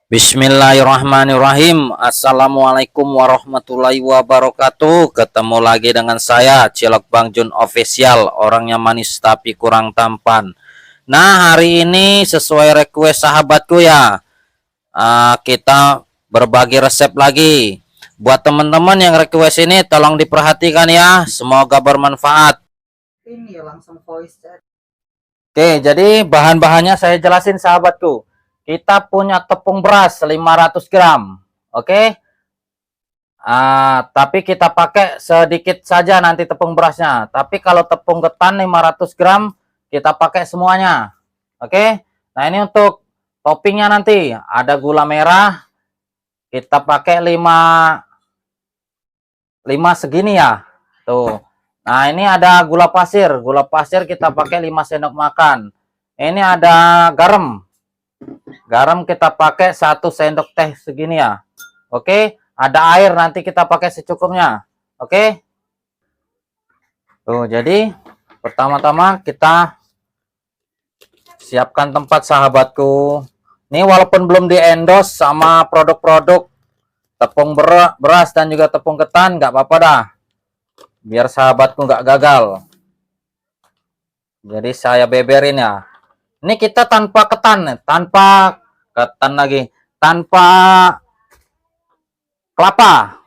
Bismillahirrahmanirrahim. Assalamualaikum warahmatullahi wabarakatuh. Ketemu lagi dengan saya Cilok Bang Jun Official, orangnya manis tapi kurang tampan. Nah, hari ini sesuai request sahabatku ya, kita berbagi resep lagi. Buat teman-teman yang request ini tolong diperhatikan ya, semoga bermanfaat. Ini langsung voice chat. Oke, jadi bahan-bahannya saya jelasin sahabatku. Kita punya tepung beras 500 gram. Oke. Tapi kita pakai sedikit saja nanti tepung berasnya. Tapi kalau tepung ketan 500 gram, kita pakai semuanya. Oke. Nah, ini untuk toppingnya nanti. Ada gula merah. Kita pakai 5 segini ya. Tuh. Nah, ini ada gula pasir. Gula pasir kita pakai 5 sendok makan. Ini ada garam. Garam kita pakai 1 sendok teh segini ya. Oke, ada air nanti kita pakai secukupnya. Oke. Tuh, jadi pertama-tama kita siapkan tempat sahabatku. Ini walaupun belum di-endorse sama produk-produk tepung beras dan juga tepung ketan, nggak apa-apa dah. Biar sahabatku nggak gagal. Jadi saya beberin ya. Ini kita tanpa ketan, tanpa ketan lagi, tanpa kelapa.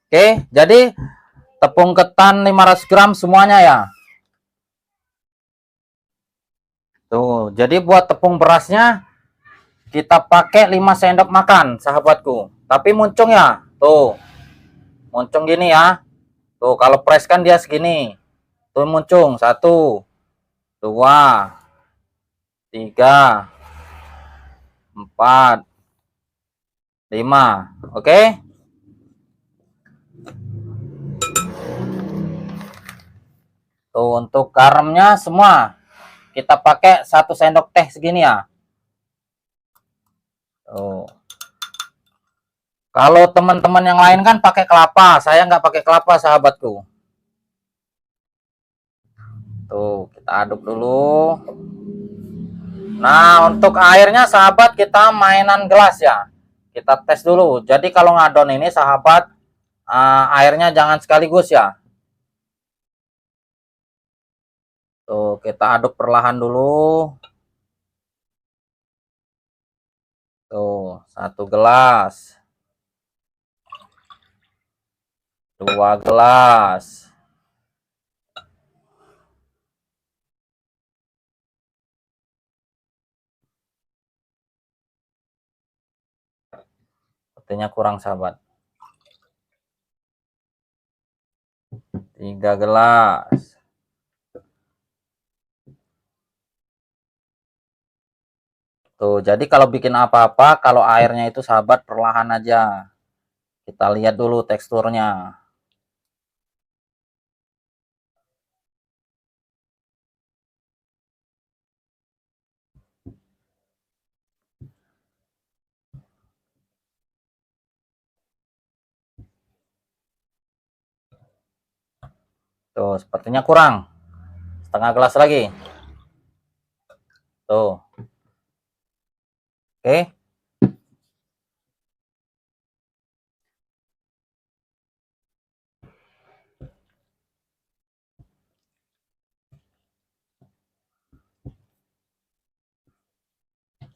Oke, jadi tepung ketan 500 gram semuanya ya. Tuh, jadi buat tepung berasnya kita pakai 5 sendok makan, sahabatku. Tapi muncung ya. Tuh. Muncung gini ya. Tuh, kalau press kan dia segini. Tuh muncung 1 2 3 4 5. Oke. Tuh, untuk garamnya semua kita pakai 1 sendok teh segini ya. Tuh. Kalau teman-teman yang lain kan pakai kelapa, saya nggak pakai kelapa sahabatku. Tuh, kita aduk dulu. Nah, untuk airnya sahabat kita mainan gelas ya. Kita tes dulu. Jadi kalau ngadon ini sahabat, airnya jangan sekaligus ya. Tuh, kita aduk perlahan dulu. Tuh, 1 gelas. 2 gelas. Sepertinya kurang sahabat. 3 gelas. Tuh, jadi kalau bikin apa-apa, kalau airnya itu sahabat perlahan aja. Kita lihat dulu teksturnya. Tuh, sepertinya kurang. Setengah gelas lagi. Tuh. Oke.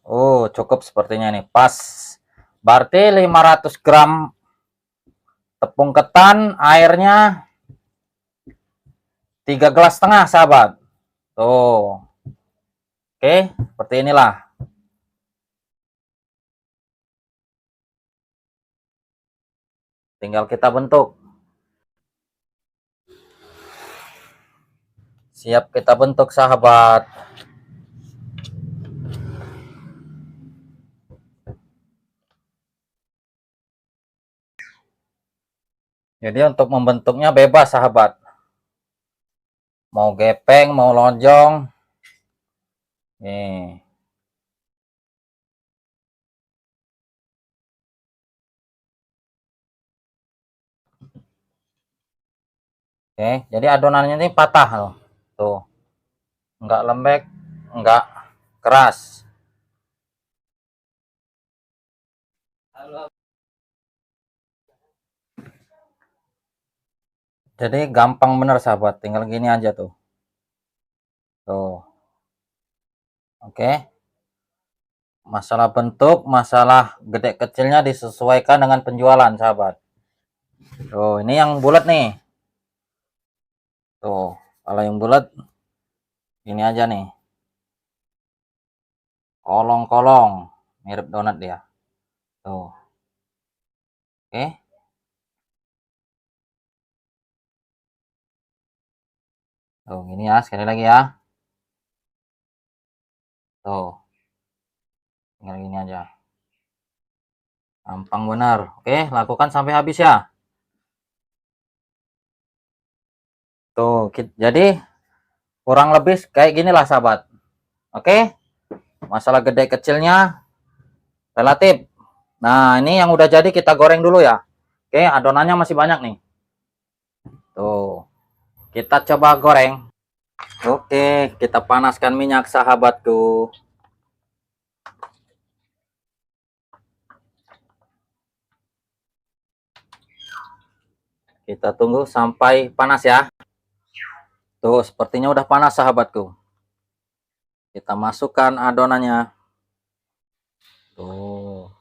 Oh, cukup sepertinya nih. Pas. Berarti 500 gram tepung ketan, airnya 3,5 gelas sahabat. Tuh. Oke, seperti inilah. Tinggal kita bentuk. Siap kita bentuk sahabat. Jadi untuk membentuknya bebas sahabat. Mau gepeng, mau lonjong. Nih. Oke, jadi adonannya ini patah loh. Tuh. Enggak lembek, enggak keras. Jadi gampang bener sahabat, tinggal gini aja tuh. Tuh, oke. Masalah bentuk, masalah gede kecilnya disesuaikan dengan penjualan sahabat. Tuh, ini yang bulat nih. Tuh, kalau yang bulat ini aja nih. Kolong-kolong, mirip donat dia. Tuh, oke. Tuh, gini ya, sekali lagi ya. Tuh, tinggal gini aja. Gampang benar. Oke, lakukan sampai habis ya. Tuh, jadi kurang lebih kayak gini lah sahabat. Oke, masalah gede kecilnya relatif. Nah, ini yang udah jadi kita goreng dulu ya. Oke, adonannya masih banyak nih. Tuh, kita coba goreng. Oke, kita panaskan minyak sahabatku. Kita tunggu sampai panas ya. Tuh, sepertinya udah panas sahabatku. Kita masukkan adonannya. Tuh.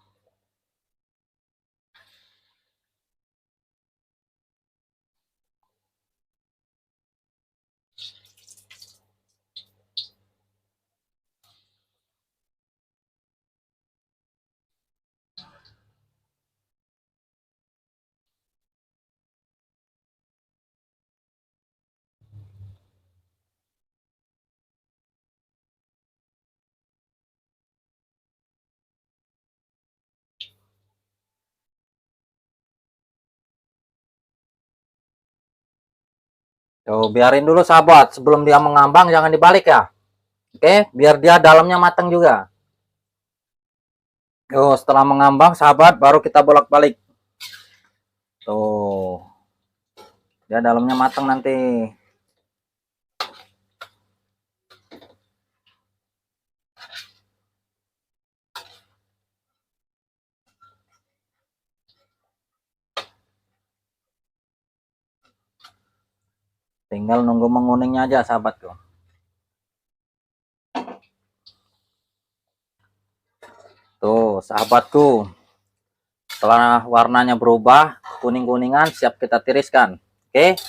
Tuh, biarin dulu sahabat, sebelum dia mengambang jangan dibalik ya. Oke, biar dia dalamnya matang juga. Tuh, setelah mengambang sahabat baru kita bolak-balik. Tuh. Dia dalamnya matang nanti. Tinggal nunggu menguningnya aja sahabatku. Tuh, sahabatku. Setelah warnanya berubah, kuning-kuningan, siap kita tiriskan. Oke.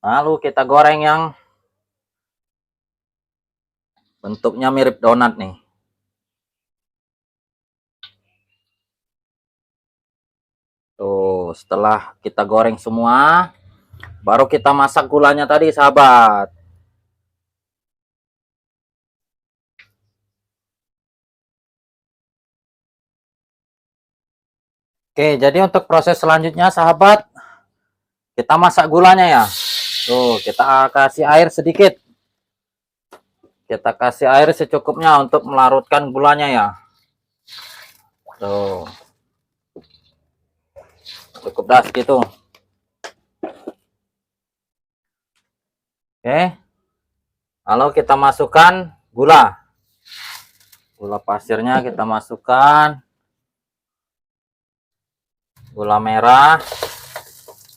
Lalu kita goreng yang bentuknya mirip donat nih. Tuh, setelah kita goreng semua, baru kita masak gulanya tadi, sahabat. Oke, jadi untuk proses selanjutnya, sahabat, kita masak gulanya ya. Tuh, kita kasih air sedikit. Kita kasih air secukupnya untuk melarutkan gulanya ya. Tuh. Cukup dah segitu. Oke. Lalu kita masukkan gula. Gula pasirnya kita masukkan. Gula merah.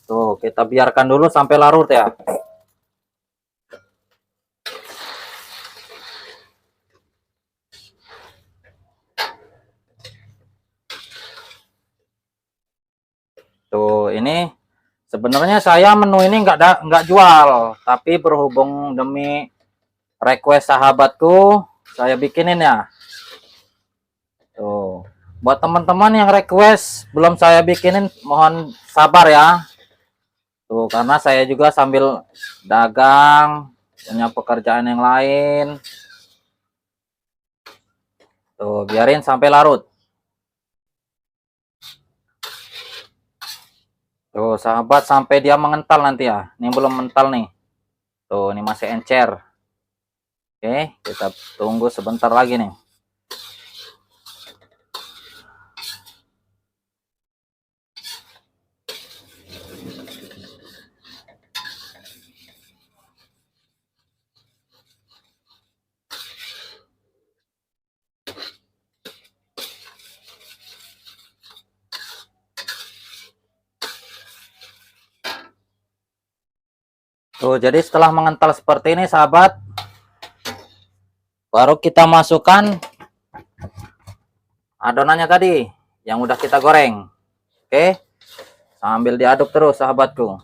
Tuh, kita biarkan dulu sampai larut ya. Tuh, ini sebenarnya saya menu ini nggak jual, tapi berhubung demi request sahabatku, saya bikinin ya. Tuh, buat teman-teman yang request belum saya bikinin, mohon sabar ya. Tuh, karena saya juga sambil dagang, punya pekerjaan yang lain. Tuh, biarin sampai larut. Tuh, sahabat, sampai dia mengental nanti ya. Ini belum mental nih. Tuh, ini masih encer. Oke, kita tunggu sebentar lagi nih. Tuh, jadi setelah mengental seperti ini sahabat, baru kita masukkan adonannya tadi yang udah kita goreng. Oke, sambil diaduk terus sahabatku.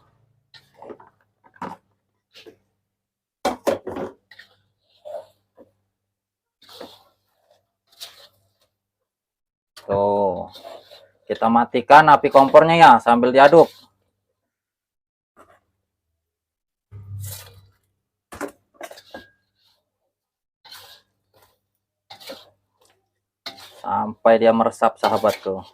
Tuh, kita matikan api kompornya ya sambil diaduk. Sampai dia meresap sahabatku.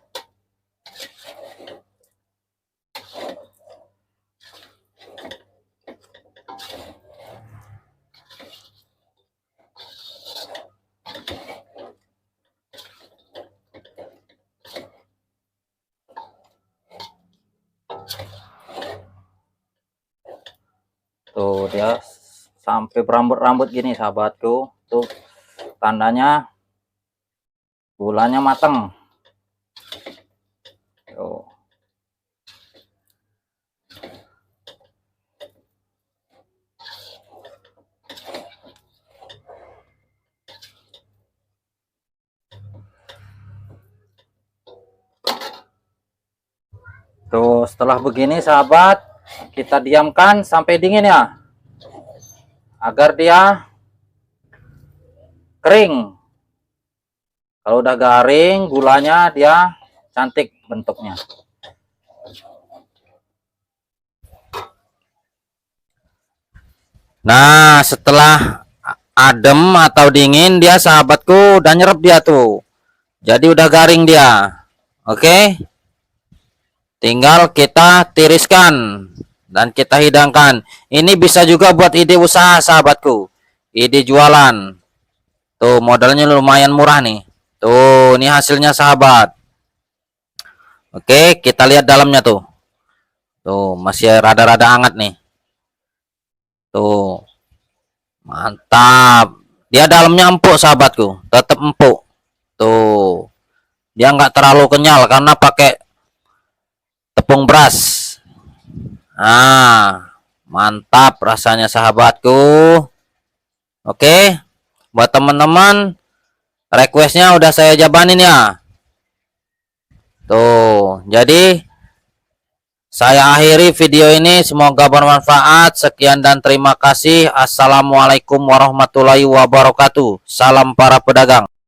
Tuh, dia sampai berambut-rambut gini sahabatku. Tuh, tandanya gulanya mateng. Tuh. Tuh, setelah begini sahabat, kita diamkan sampai dingin ya, agar dia kering. Kalau udah garing, gulanya dia cantik bentuknya. Nah, setelah adem atau dingin dia sahabatku, udah nyerap dia tuh. Jadi udah garing dia. Oke. Tinggal kita tiriskan dan kita hidangkan. Ini bisa juga buat ide usaha sahabatku. Ide jualan. Tuh, modalnya lumayan murah nih. Tuh, ini hasilnya sahabat. Oke, kita lihat dalamnya tuh. Tuh, masih rada-rada hangat nih. Tuh. Mantap. Dia dalamnya empuk sahabatku. Tetap empuk. Tuh. Dia nggak terlalu kenyal karena pakai tepung beras. Nah, mantap rasanya sahabatku. Oke, buat teman-teman, requestnya udah saya jabanin ya. Tuh, jadi saya akhiri video ini. Semoga bermanfaat. Sekian dan terima kasih. Assalamualaikum warahmatullahi wabarakatuh. Salam para pedagang.